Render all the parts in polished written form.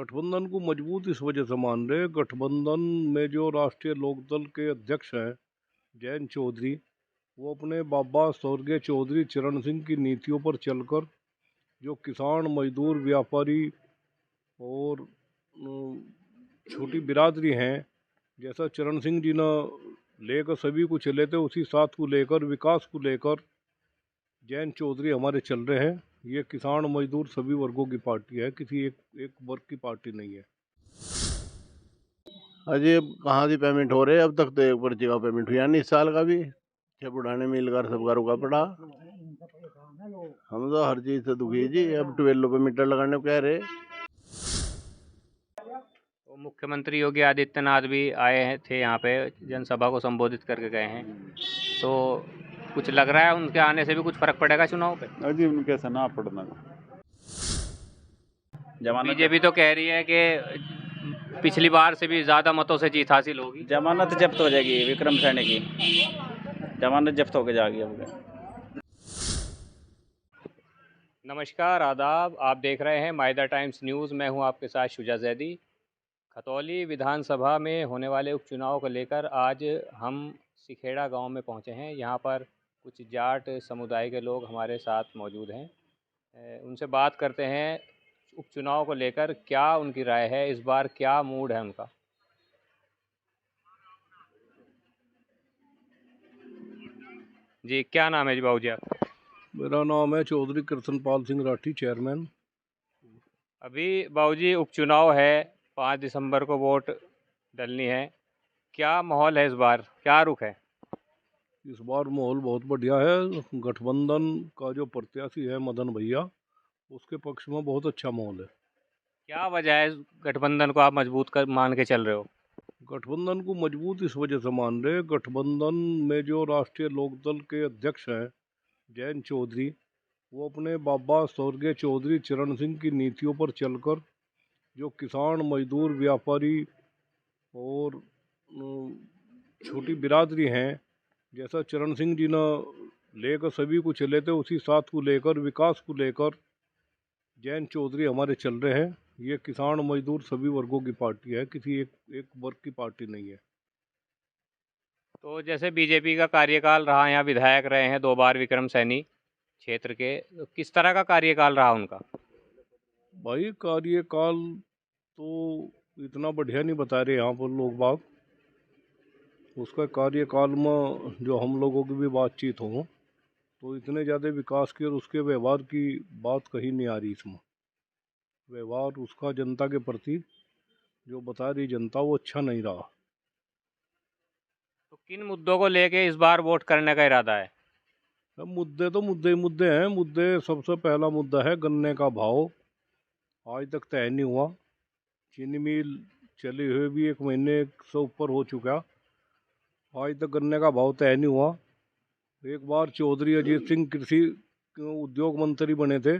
गठबंधन को मजबूत इस वजह से मान रहे, गठबंधन में जो राष्ट्रीय लोकदल के अध्यक्ष हैं जयंत चौधरी, वो अपने बाबा स्वर्गीय चौधरी चरण सिंह की नीतियों पर चलकर जो किसान, मजदूर, व्यापारी और छोटी बिरादरी हैं, जैसा चरण सिंह जी ने लेकर सभी को चले थे, उसी साथ को लेकर, विकास को लेकर जयंत चौधरी हमारे चल रहे हैं। ये किसान, मजदूर सभी वर्गों की पार्टी है, किसी एक वर्ग की पार्टी नहीं है। अजय अब कहाँ से पेमेंट हो रहे हैं? अब तक तो एक पर्ची का पेमेंट हुआ नहीं इस साल का भी। छह बुढ़ाने मिलकर सबका रुका पड़ा। हम तो हर चीज से दुखी है जी। अब 12 रुपये मीटर लगाने को कह रहे। तो मुख्यमंत्री योगी आदित्यनाथ भी आए थे यहाँ पे, जनसभा को संबोधित करके गए हैं। तो कुछ लग रहा है उनके आने से भी कुछ फर्क पड़ेगा चुनाव पे? अजी उनके ऐसा ना पड़ना। बीजेपी तो कह रही है कि पिछली बार से भी ज्यादा मतों से जीत हासिल होगी। जमानत जब्त हो जाएगी विक्रम सैनी की, जमानत जब्त होके जाएगी अब। नमस्कार, आदाब। आप देख रहे हैं मायदा टाइम्स न्यूज़। मैं हूं आपके साथ शुजा जैदी। खतौली विधानसभा में होने वाले उपचुनाव को लेकर आज हम सिखेड़ा गांव में पहुंचे हैं। यहां पर कुछ जाट समुदाय के लोग हमारे साथ मौजूद हैं। उनसे बात करते हैं उपचुनाव को लेकर, क्या उनकी राय है, इस बार क्या मूड है उनका। जी, क्या नाम है जी बाबू जी आपका? मेरा नाम है चौधरी कृष्णपाल सिंह राठी, चेयरमैन। अभी बाबू जी उपचुनाव है, 5 दिसंबर को वोट डलनी है। क्या माहौल है इस बार, क्या रुख है? इस बार माहौल बहुत बढ़िया है। गठबंधन का जो प्रत्याशी है मदन भैया, उसके पक्ष में बहुत अच्छा माहौल है। क्या वजह है इस गठबंधन को आप मजबूत कर मान के चल रहे हो? गठबंधन को मजबूत इस वजह से मान रहे, गठबंधन में जो राष्ट्रीय लोकदल के अध्यक्ष हैं जयंत चौधरी, वो अपने बाबा स्वर्गीय चौधरी चरण सिंह की नीतियों पर चलकर जो किसान, मजदूर, व्यापारी और छोटी बिरादरी हैं, जैसा चरण सिंह जी ने लेकर सभी को चले थे, उसी साथ को लेकर, विकास को लेकर जयंत चौधरी हमारे चल रहे हैं। ये किसान, मजदूर सभी वर्गों की पार्टी है, किसी एक वर्ग की पार्टी नहीं है। तो जैसे बीजेपी का कार्यकाल रहा, यहाँ विधायक रहे हैं 2 बार विक्रम सैनी क्षेत्र के, तो किस तरह का कार्यकाल रहा उनका? भाई कार्यकाल तो इतना बढ़िया नहीं बता रहे यहाँ पर लोग बाग। उसका कार्यकाल में जो हम लोगों की भी बातचीत हो, तो इतने ज़्यादा विकास की और उसके व्यवहार की बात कहीं नहीं आ रही इसमें। व्यवहार उसका जनता के प्रति जो बता रही जनता, वो अच्छा नहीं रहा। तो किन मुद्दों को लेके इस बार वोट करने का इरादा है? अब मुद्दे तो मुद्दे ही मुद्दे हैं। मुद्दे, सबसे पहला मुद्दा है गन्ने का भाव। आज तक तय नहीं हुआ। चीनी मिल चले हुए भी 1 महीने से ऊपर हो चुका, आज तक गन्ने का भाव तय नहीं हुआ। एक बार चौधरी अजीत सिंह कृषि उद्योग मंत्री बने थे,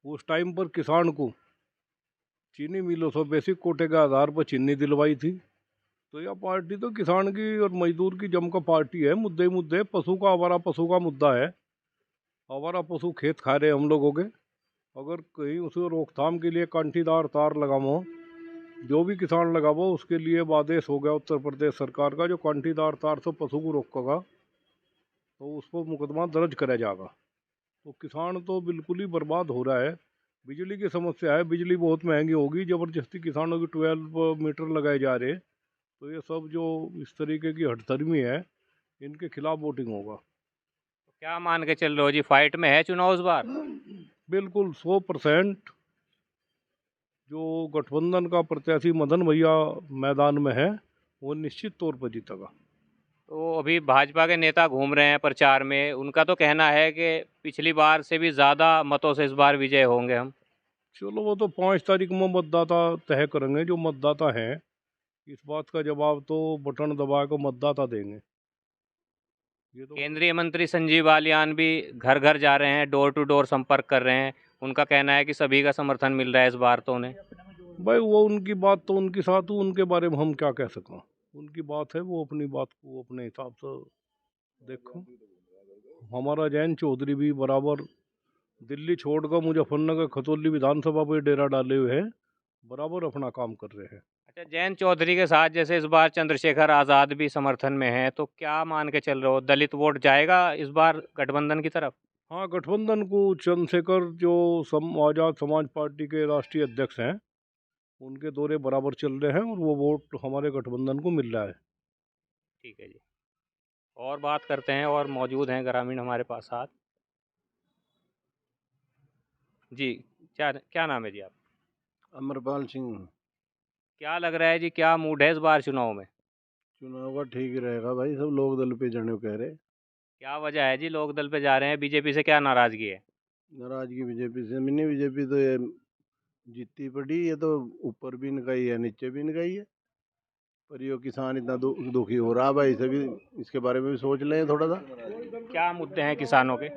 उस टाइम पर किसान को चीनी मिलों से बेसिक कोटे के आधार पर चीनी दिलवाई थी। तो यह पार्टी तो किसान की और मजदूर की जमकर पार्टी है। मुद्दे ही मुद्दे, पशु का, आवारा पशु का मुद्दा है। आवारा पशु खेत खा रहे हम लोगों के, अगर कहीं उसे रोकथाम के लिए कांटीदार तार लगावो, जो भी किसान लगावो, उसके लिए आदेश हो गया उत्तर प्रदेश सरकार का, जो कांटीदार तार से पशु को रोकेगा तो उस पर मुकदमा दर्ज कराया जाएगा। तो किसान तो बिल्कुल ही बर्बाद हो रहा है। बिजली की समस्या है, बिजली बहुत महंगी होगी, ज़बरदस्ती किसानों की 12 मीटर लगाए जा रहे। तो ये सब जो इस तरीके की हठधर्मी है, इनके खिलाफ वोटिंग होगा। तो क्या मान के चल रहे हो जी, फाइट में है चुनाव इस बार? बिल्कुल 100% जो गठबंधन का प्रत्याशी मदन भैया मैदान में है, वो निश्चित तौर पर जीतेगा। तो अभी भाजपा के नेता घूम रहे हैं प्रचार में, उनका तो कहना है कि पिछली बार से भी ज़्यादा मतों से इस बार विजय होंगे हम। चलो वो तो 5 तारीख में मतदाता तय करेंगे। जो मतदाता हैं, इस बात का जवाब तो बटन दबा कर मतदाता देंगे। ये तो केंद्रीय मंत्री संजीव बालियान भी घर घर जा रहे हैं, डोर टू डोर संपर्क कर रहे हैं। उनका कहना है कि सभी का समर्थन मिल रहा है इस बार तो उन्हें। भाई, वो उनकी बात तो उनके साथ हो, उनके बारे में हम क्या कह सकें। उनकी बात है, वो अपनी बात को अपने हिसाब से देखो। हमारा जयंत चौधरी भी बराबर दिल्ली छोड़कर मुजफ्फरनगर खतौली विधानसभा पर डेरा डाले हुए हैं। बराबर अपना काम कर रहे हैं। अच्छा, जयंत चौधरी के साथ जैसे इस बार चंद्रशेखर आज़ाद भी समर्थन में है, तो क्या मान के चल रहे हो, दलित वोट जाएगा इस बार गठबंधन की तरफ? हाँ, गठबंधन को चंद्रशेखर जो आज़ाद समाज पार्टी के राष्ट्रीय अध्यक्ष हैं, उनके दौरे बराबर चल रहे हैं और वो वोट हमारे गठबंधन को मिल रहा है। ठीक है जी। और बात करते हैं, और मौजूद हैं ग्रामीण हमारे पास साथ। जी, क्या क्या नाम है जी आप? अमरपाल सिंह। क्या लग रहा है जी, क्या मूड है इस बार चुनाव में? चुनाव का ठीक ही रहेगा भाई, सब लोग दल पे जाने को कह रहे। क्या वजह है जी, लोग दल पे जा रहे हैं? बीजेपी से क्या नाराजगी है? नाराजगी बीजेपी से भी नहीं, बीजेपी तो ये जीतती पड़ी, ये तो ऊपर भी इनका ही है नीचे भी इनका ही है। पर ये किसान इतना दुखी हो रहा भाई, इसे भी इसके बारे में भी सोच लें थोड़ा सा। क्या मुद्दे हैं किसानों के?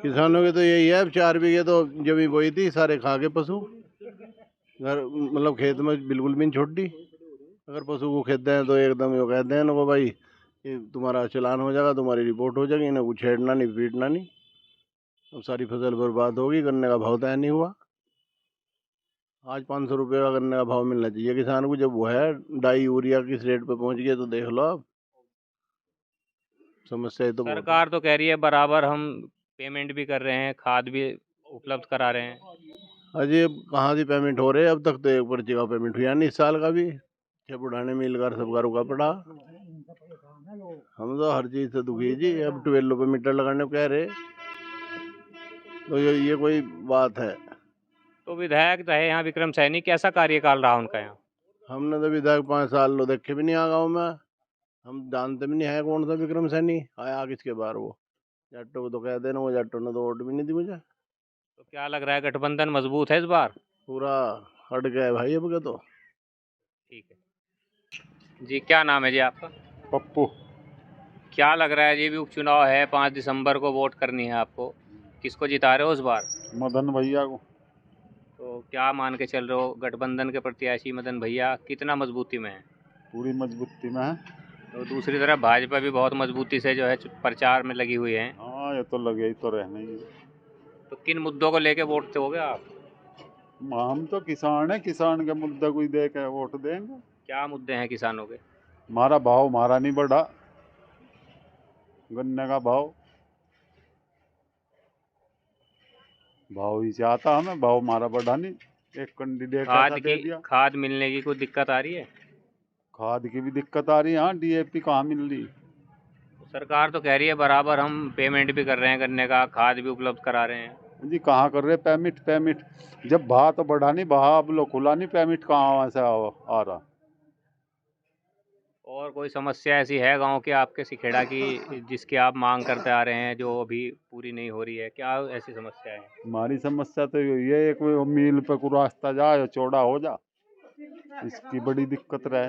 किसानों के तो यही है, अब 4 बीघे तो जमी बोई थी, सारे खा के पशु, घर मतलब खेत में बिल्कुल भी नहीं छोड़ी। अगर पशु को खेत दें तो एकदम यो कहते हैं इनको भाई, ये तुम्हारा चालान हो जाएगा, तुम्हारी रिपोर्ट हो जाएगी, इन्हें कुछ छेड़ना नहीं पीटना नहीं। अब सारी फसल बर्बाद होगी, गन्ने का भाव तय नहीं हुआ। आज 500 रुपये का गन्ने का भाव मिलना चाहिए किसान को, जब वो है डाई यूरिया किस रेट पे पहुंच गया तो देख लो आप। समस्या तो बहुत है। सरकार तो कह रही है बराबर हम पेमेंट भी कर रहे हैं, खाद भी उपलब्ध करा रहे हैं। अजय अब कहाँ से पेमेंट हो रहे हैं, अब तक तो एक पर्ची का पेमेंट हुआ नहीं इस साल का भी। छह बुढ़ाने मिलकर सबका रुका पड़ा। हम तो हर चीज से दुखी जी, अब 12 रुपये मीटर लगाने को कह रहे, तो ये कोई बात है? तो विधायक रहे यहाँ विक्रम सैनी, कैसा कार्यकाल रहा उनका यहाँ? हमने तो विधायक 5 साल लो देखे भी नहीं आ गाँव में, हम जानते भी नहीं है कौन सा विक्रम सैनी आया किसके बार। वो जाटो को तो कह देना, वो जाटो ने तो वोट भी नहीं दी मुझे। तो क्या लग रहा है, गठबंधन मजबूत है इस बार? पूरा हट गया है भाई अब के तो। ठीक है जी। क्या नाम है जी आपका? पप्पू। क्या लग रहा है जी, भी उपचुनाव है, 5 दिसंबर को वोट करनी है आपको, किसको जिता रहे हो इस बार? मदन भैया को। तो क्या मान के चल रहे हो, गठबंधन के प्रत्याशी मदन भैया कितना मजबूती में है? पूरी मजबूती में है। तो दूसरी तरफ भाजपा भी बहुत मजबूती से जो है प्रचार में लगी हुई है। हाँ, ये तो लगे ही तो रहने ही। तो किन मुद्दों को लेके वोट दोगे आप? हम तो किसान है, किसान के मुद्दे को ही दे के वोट देंगे। क्या मुद्दे हैं किसानों के? हमारा भाव हमारा नहीं बढ़ा, गन्ने का भाव ही चाहता हमें, भाव हमारा बढ़ा नहीं। एक कैंडिडेट ऐसा दे दिया। खाद मिलने की कोई दिक्कत आ रही है? खाद की भी दिक्कत आ रही है। हाँ, डीएपी कहाँ मिल रही। सरकार तो कह रही है बराबर हम पेमेंट भी कर रहे हैं गन्ने का, खाद भी उपलब्ध करा रहे हैं। जी कहाँ कर रहे पेमेंट जब भाव तो बढ़ा नहीं, भाव अब लोग खुला नहीं, पेमेंट कहाँ वहाँ से आ रहा। और कोई समस्या ऐसी है गांव के आपके सिखेड़ा की जिसकी आप मांग करते आ रहे हैं, जो अभी पूरी नहीं हो रही है? क्या ऐसी समस्या है? हमारी समस्या तो यही है, एक वो मील पे को रास्ता जाए चौड़ा हो जा, इसकी बड़ी दिक्कत रहे।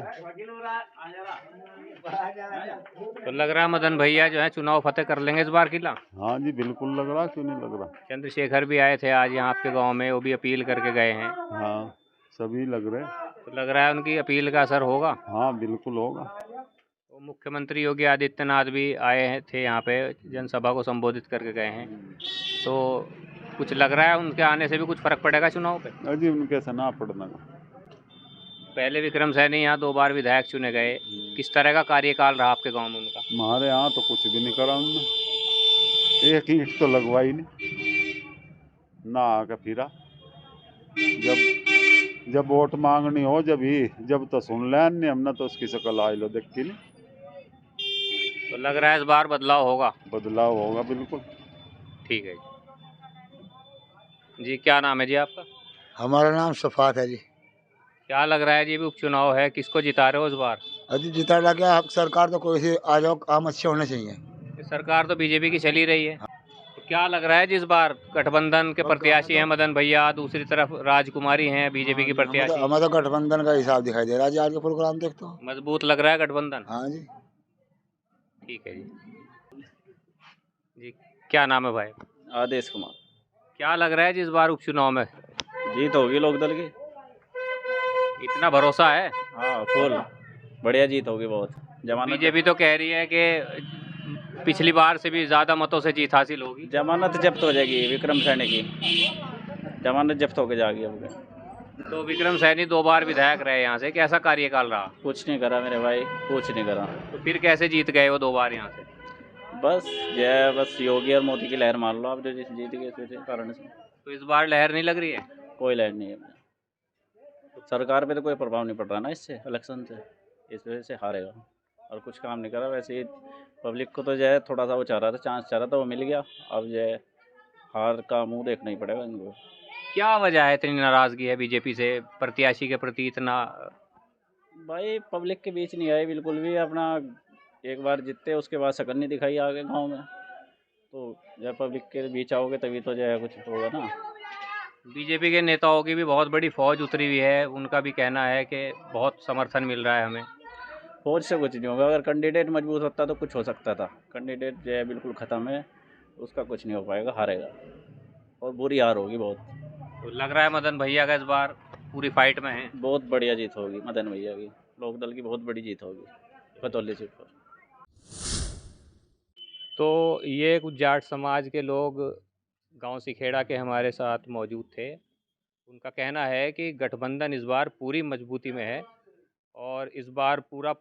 तो लग रहा है मदन भैया जो है चुनाव फतेह कर लेंगे इस बार किला? हाँ जी, बिल्कुल लग रहा, क्यों नहीं लग रहा। चंद्रशेखर भी आए थे आज यहाँ आपके गांव में, वो भी अपील करके गए हैं। हाँ, सभी लग रहे। तो लग रहा है उनकी अपील का असर होगा? हाँ, बिल्कुल होगा। तो मुख्यमंत्री योगी आदित्यनाथ भी आए थे यहाँ पे, जनसभा को संबोधित करके गए हैं। तो कुछ लग रहा है उनके आने से भी कुछ फर्क पड़ेगा चुनाव पे? अजी उनके से ना पड़ना। पहले विक्रम सैनी यहाँ 2 बार विधायक चुने गए, किस तरह का कार्यकाल रहा आपके गांव में उनका? हमारे यहाँ तो कुछ भी नहीं करा उन्होंने, एक ईंट तो लगवाई नहीं, ना आके फिरा। जब वोट मांगनी हो जब तो सुन लें, हमने तो उसकी शकल आई लो देख की नहीं। तो लग रहा है इस बार बदलाव होगा? बदलाव होगा बिल्कुल। ठीक है जी। क्या नाम है जी आपका? हमारा नाम सफात है जी। क्या लग रहा है जी, भी उपचुनाव है, किसको जिता रहे हो इस बार? अभी जिता लगा सरकार तो कोई से आ जाओ, काम अच्छे होने चाहिए। सरकार तो बीजेपी की चली रही है। तो क्या लग रहा है जी, इस बार गठबंधन के प्रत्याशी हैं मदन भैया, दूसरी तरफ राजकुमारी हैं बीजेपी की प्रत्याशी। हमें तो गठबंधन का हिसाब दिखाई दे रहा है जी, आज के प्रोग्राम देख तो मजबूत लग रहा है गठबंधन। हाँ जी। ठीक है जी। क्या नाम है भाई? आदेश कुमार। क्या लग रहा है जी, इस बार उपचुनाव में जीत होगी लोकदल की। इतना भरोसा है? हाँ, फुल बढ़िया जीत होगी बहुत। जमानत बीजेपी तो कह रही है कि पिछली बार से भी ज्यादा मतों से जीत हासिल होगी। जमानत जब्त हो जाएगी विक्रम सैनी की, जमानत जब्त होके जाएगी अब। तो विक्रम सैनी 2 बार विधायक रहे यहाँ से, कैसा कार्यकाल रहा? कुछ नहीं करा मेरे भाई, कुछ नहीं करा। तो फिर कैसे जीत गए वो 2 बार यहाँ से? बस जय बस योगी और मोदी की लहर मान लो आप, जो जीत गए इस कारण से। तो इस बार लहर नहीं लग रही है? कोई लहर नहीं है। सरकार पे तो कोई प्रभाव नहीं पड़ रहा ना इससे, इलेक्शन से, इस वजह से हारेगा। और कुछ काम नहीं करा। वैसे ही पब्लिक को तो जो है थोड़ा सा वो चाह रहा था, चांस चाह रहा था, वो मिल गया। अब जो है हार का मुंह देखना ही पड़ेगा इनको। क्या वजह है इतनी नाराजगी है बीजेपी से, प्रत्याशी के प्रति इतना? भाई पब्लिक के बीच नहीं आए बिल्कुल भी। अपना एक बार जीतते उसके बाद शकल नहीं दिखाई आगे गांव में। तो जब पब्लिक के बीच आओगे तभी तो जो है कुछ होगा ना। बीजेपी के नेताओं की भी बहुत बड़ी फौज उतरी हुई है, उनका भी कहना है कि बहुत समर्थन मिल रहा है हमें। फौज से कुछ नहीं होगा। अगर कैंडिडेट मजबूत होता तो कुछ हो सकता था। कैंडिडेट जो है बिल्कुल ख़त्म है, उसका कुछ नहीं हो पाएगा, हारेगा और बुरी हार होगी बहुत। तो लग रहा है मदन भैया का इस बार पूरी फाइट में है। बहुत बढ़िया जीत होगी मदन भैया की, लोकदल की बहुत बड़ी जीत होगी खतौली सीट पर। तो ये कुछ जाट समाज के लोग गांव सिखेड़ा के हमारे साथ मौजूद थे। उनका कहना है कि गठबंधन इस बार पूरी मजबूती में है और इस बार पूरा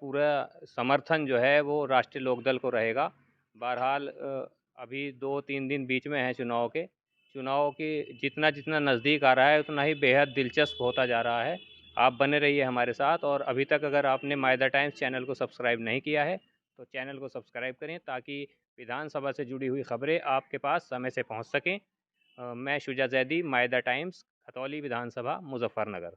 समर्थन जो है वो राष्ट्रीय लोकदल को रहेगा। बहरहाल अभी 2-3 दिन बीच में है चुनाव की जितना जितना नज़दीक आ रहा है उतना ही बेहद दिलचस्प होता जा रहा है। आप बने रहिए हमारे साथ, और अभी तक अगर आपने मायदा टाइम्स चैनल को सब्सक्राइब नहीं किया है तो चैनल को सब्सक्राइब करें ताकि विधानसभा से जुड़ी हुई खबरें आपके पास समय से पहुंच सकें। मैं शुजा जैदी, मायदा टाइम्स, खतौली विधानसभा, मुजफ्फरनगर।